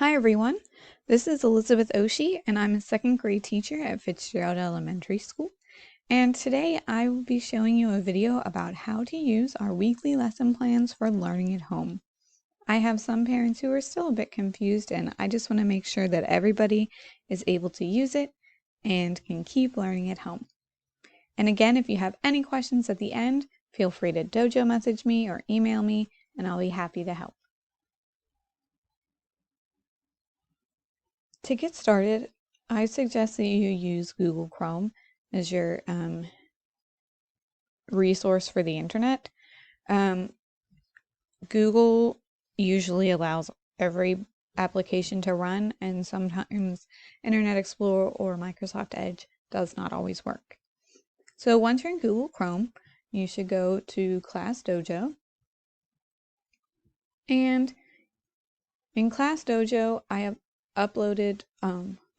Hi everyone, this is Elizabeth Oshie and I'm a second grade teacher at Fitzgerald Elementary School. And today I will be showing you a video about how to use our weekly lesson plans for learning at home. I have some parents who are still a bit confused and I just want to make sure that everybody is able to use it and can keep learning at home. And again, if you have any questions at the end, feel free to Dojo message me or email me and I'll be happy to help. To get started, I suggest that you use Google Chrome as your resource for the internet. Google usually allows every application to run, and sometimes Internet Explorer or Microsoft Edge does not always work. So once you're in Google Chrome, you should go to Class Dojo. And in Class Dojo, I have uploaded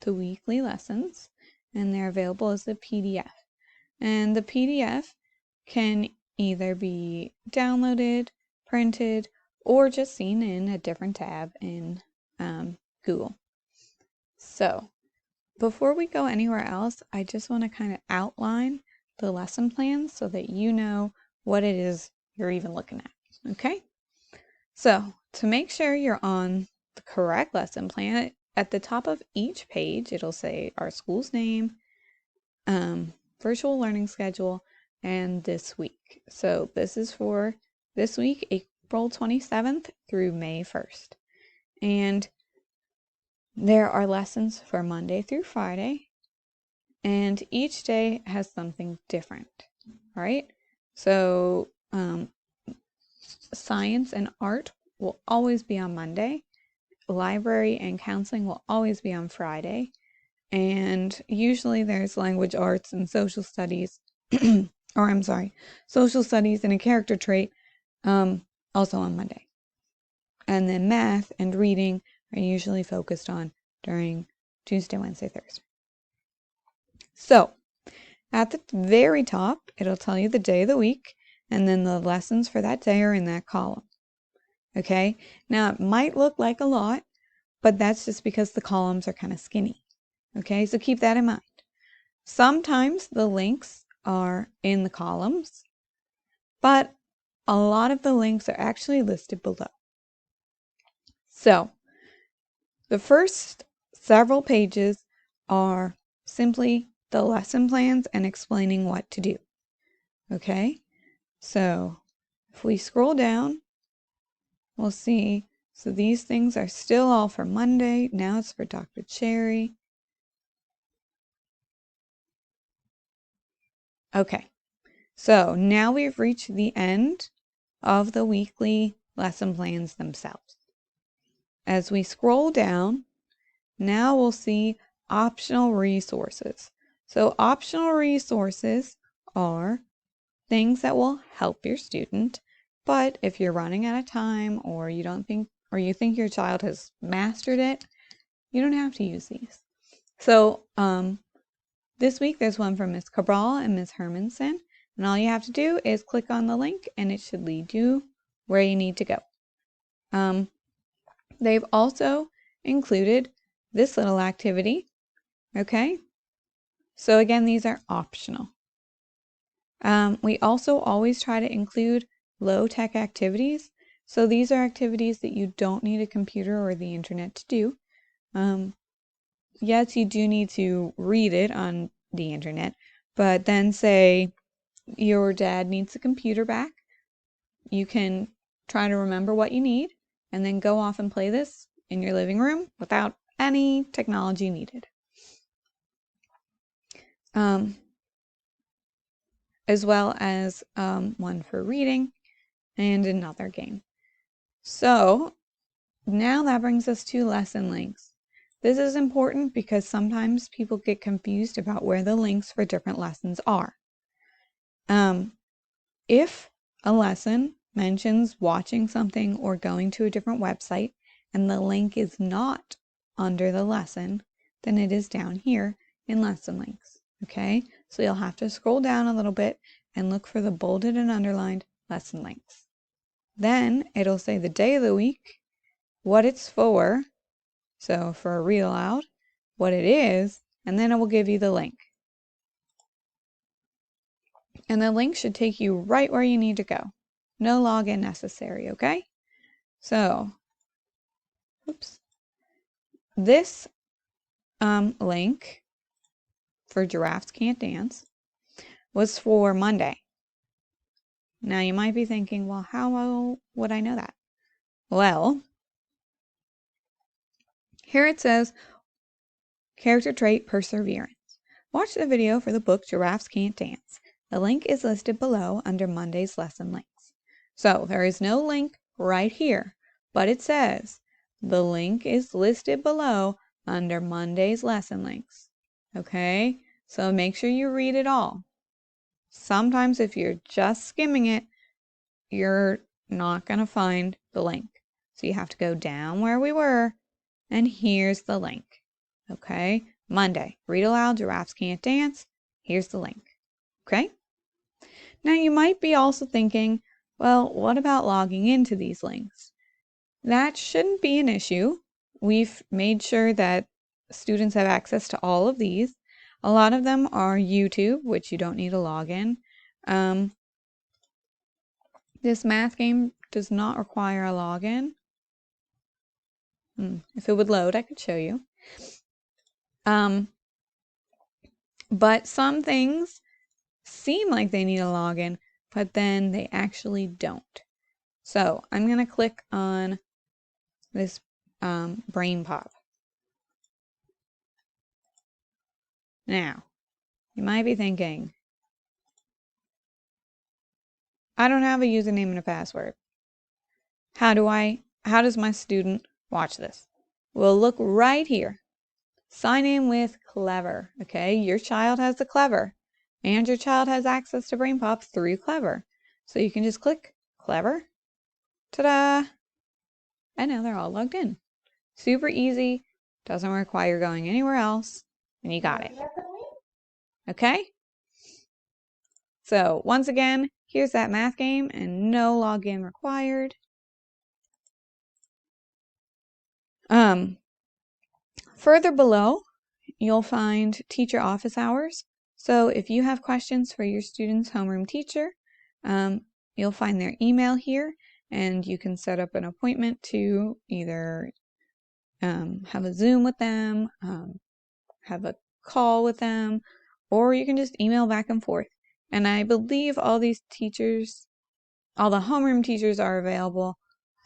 the weekly lessons, and they're available as a PDF. And the PDF can either be downloaded, printed, or just seen in a different tab in Google. So before we go anywhere else, I just want to kind of outline the lesson plans so that you know what it is you're even looking at. Okay? So to make sure you're on the correct lesson plan, at the top of each page, it'll say our school's name, virtual learning schedule, and this week. So this is for this week, April 27th through May 1st. And there are lessons for Monday through Friday, and each day has something different, right? So science and art will always be on Monday. Library and counseling will always be on Friday. And usually there's language arts and social studies, social studies and a character trait also on Monday. And then math and reading are usually focused on during Tuesday, Wednesday, Thursday. So at the very top, it'll tell you the day of the week, and then the lessons for that day are in that column. Okay, now it might look like a lot, but that's just because the columns are kind of skinny. Okay, so keep that in mind. Sometimes the links are in the columns, but a lot of the links are actually listed below. So the first several pages are simply the lesson plans and explaining what to do. Okay, so if we scroll down, we'll see, so these things are still all for Monday. Now it's for Dr. Cherry. Okay, so now we've reached the end of the weekly lesson plans themselves. As we scroll down, now we'll see optional resources. So optional resources are things that will help your student, but if you're running out of time or you think your child has mastered it, you don't have to use these. So this week there's one from Ms. Cabral and Ms. Hermanson, and all you have to do is click on the link and it should lead you where you need to go. They've also included this little activity, okay? So again, these are optional. We also always try to include low-tech activities. So these are activities that you don't need a computer or the internet to do. Yes, you do need to read it on the internet, but then say your dad needs a computer back. You can try to remember what you need and then go off and play this in your living room without any technology needed. As well as one for reading and another game. So now that brings us to lesson links. This is important because sometimes people get confused about where the links for different lessons are. If a lesson mentions watching something or going to a different website and the link is not under the lesson, then it is down here in lesson links. Okay, so you'll have to scroll down a little bit and look for the bolded and underlined lesson links. Then it'll say the day of the week, what it's for. So for read aloud, what it is, and then it will give you the link. And the link should take you right where you need to go. No login necessary, okay? So, oops. This link for Giraffes Can't Dance was for Monday. Now you might be thinking, well, how would I know that? Well, here it says, character trait perseverance. Watch the video for the book Giraffes Can't Dance. The link is listed below under Monday's lesson links. So there is no link right here, but it says the link is listed below under Monday's lesson links. Okay, so make sure you read it all. Sometimes if you're just skimming it, you're not going to find the link. So you have to go down where we were, and here's the link. Okay, Monday, read aloud, Giraffes Can't Dance. Here's the link. Okay? Now you might be also thinking, well, what about logging into these links? That shouldn't be an issue. We've made sure that students have access to all of these. A lot of them are YouTube, which you don't need a login. This math game does not require a login. If it would load, I could show you. But some things seem like they need a login, but then they actually don't. So I'm going to click on this brain pop. Now, you might be thinking, I don't have a username and a password. How does my student watch this? Well, look right here. Sign in with Clever, okay? Your child has the Clever, and your child has access to Brain Pop through Clever. So you can just click Clever, ta-da, and now they're all logged in. Super easy, doesn't require going anywhere else, and you got it. Okay? So once again, here's that math game, and no login required. Further below, you'll find teacher office hours. So if you have questions for your student's homeroom teacher, you'll find their email here, and you can set up an appointment to either have a Zoom with them, have a call with them, or you can just email back and forth. And I believe all these teachers, all the homeroom teachers are available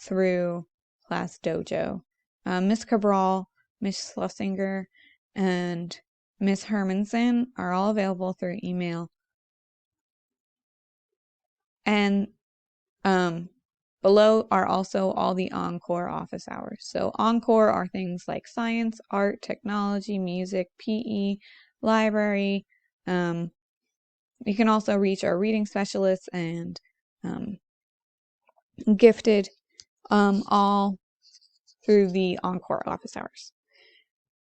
through Class Dojo. Miss Cabral, Miss Schlesinger, and Miss Hermanson are all available through email. And below are also all the Encore office hours. So Encore are things like science, art, technology, music, PE, library. You can also reach our reading specialists and gifted, all through the Encore office hours.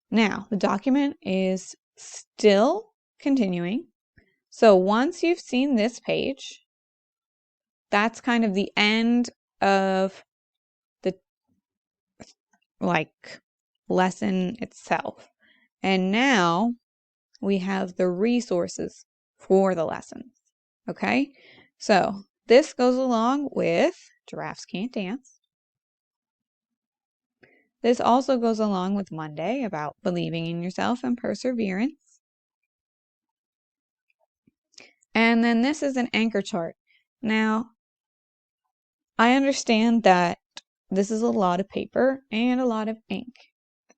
Now, the document is still continuing. So once you've seen this page, that's kind of the end of the lesson itself. And now we have the resources for the lessons. Okay? So this goes along with Giraffes Can't Dance. This also goes along with Monday about believing in yourself and perseverance. And then this is an anchor chart. Now, I understand that this is a lot of paper and a lot of ink.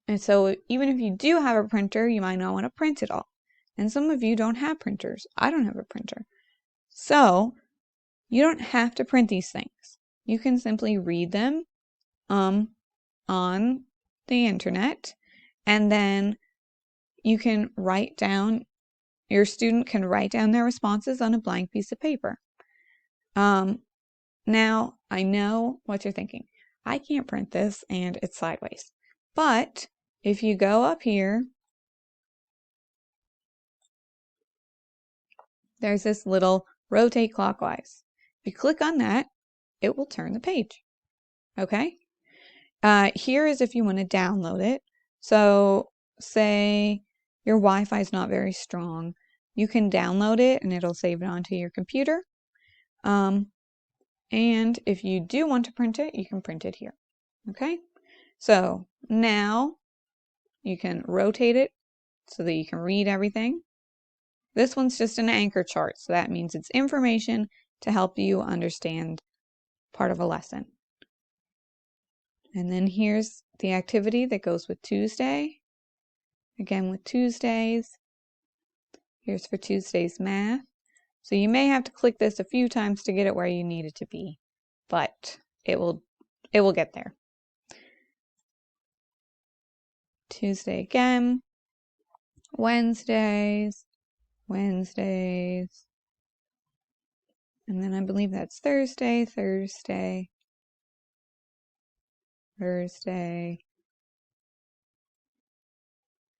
And so even if you do have a printer, you might not want to print it all. And some of you don't have printers. I don't have a printer. So you don't have to print these things. You can simply read them on the internet, and then you can write down, your student can write down their responses on a blank piece of paper. Now, I know what you're thinking. I can't print this and it's sideways. But if you go up here, there's this little rotate clockwise. If you click on that, it will turn the page. Okay? Here is if you want to download it. So say your Wi-Fi is not very strong, you can download it and it'll save it onto your computer. And if you do want to print it, you can print it here. Okay, so now you can rotate it so that you can read everything. This one's just an anchor chart, so that means it's information to help you understand part of a lesson. And then here's the activity that goes with Tuesday. Again with Tuesdays. Here's for Tuesday's math. So you may have to click this a few times to get it where you need it to be, but it will get there. Tuesday again. Wednesdays. And then I believe that's Thursday.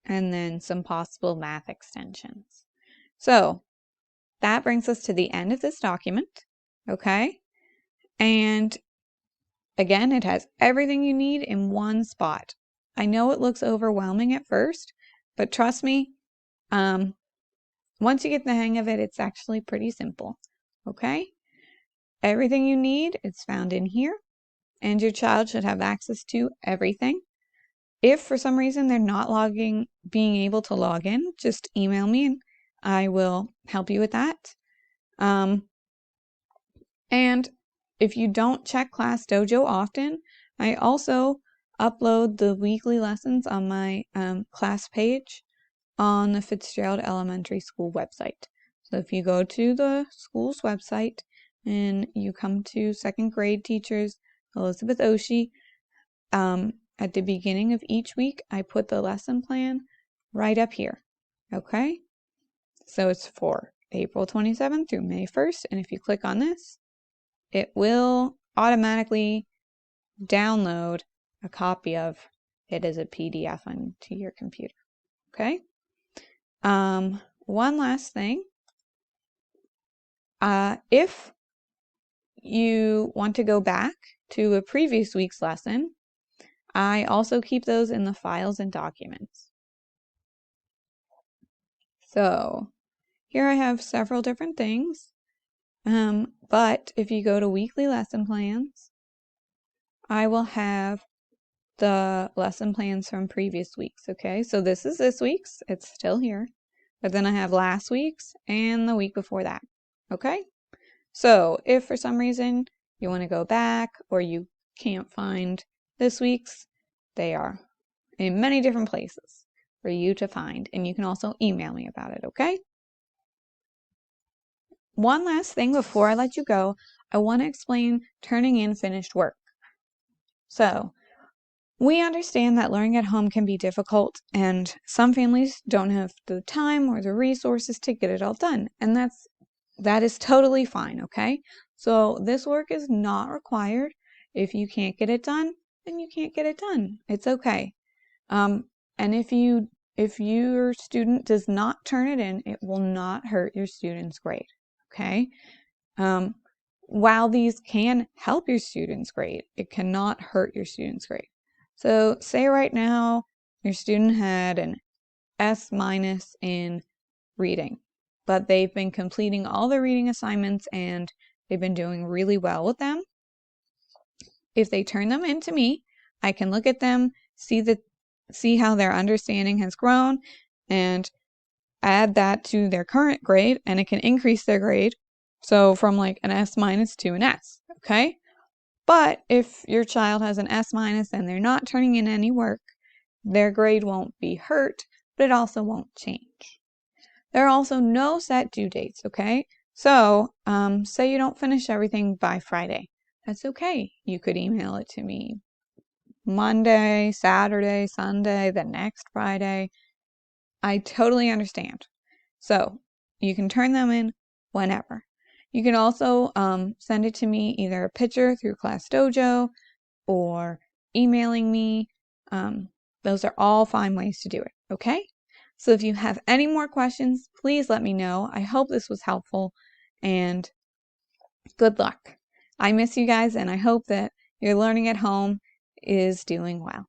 And then some possible math extensions. So that brings us to the end of this document, okay? And again, it has everything you need in one spot. I know it looks overwhelming at first, but trust me, once you get the hang of it, it's actually pretty simple, okay? Everything you need is found in here, and your child should have access to everything. If for some reason they're not being able to log in, just email me and I will help you with that. And if you don't check Class Dojo often, I also upload the weekly lessons on my class page on the Fitzgerald Elementary School website. So if you go to the school's website and you come to second grade teachers, Elizabeth Oshie, at the beginning of each week, I put the lesson plan right up here, okay? So it's for April 27th through May 1st, and if you click on this, it will automatically download a copy of it as a PDF onto your computer, okay? One last thing. If you want to go back to a previous week's lesson, I also keep those in the files and documents. So here I have several different things, but if you go to weekly lesson plans, I will have the lesson plans from previous weeks, okay? So this is this week's, it's still here, but then I have last week's and the week before that, okay? So if for some reason you want to go back or you can't find this week's, they are in many different places for you to find, and you can also email me about it, okay? One last thing before I let you go, I want to explain turning in finished work. So, we understand that learning at home can be difficult, and some families don't have the time or the resources to get it all done, and that is totally fine, okay? So this work is not required. If you can't get it done, then you can't get it done. It's okay. And if your student does not turn it in, it will not hurt your student's grade, okay? While these can help your student's grade, it cannot hurt your student's grade. So say right now your student had an S- in reading, but they've been completing all the reading assignments and they've been doing really well with them. If they turn them in to me, I can look at them, see how their understanding has grown, and add that to their current grade, and it can increase their grade. So from like an S- to an S, okay? But if your child has an S- and they're not turning in any work, their grade won't be hurt, but it also won't change. There are also no set due dates, okay? So, say you don't finish everything by Friday. That's okay. You could email it to me Monday, Saturday, Sunday, the next Friday. I totally understand. So, you can turn them in whenever. You can also send it to me either a picture through Class Dojo or emailing me. Those are all fine ways to do it, okay? So if you have any more questions, please let me know. I hope this was helpful, and good luck. I miss you guys, and I hope that your learning at home is doing well.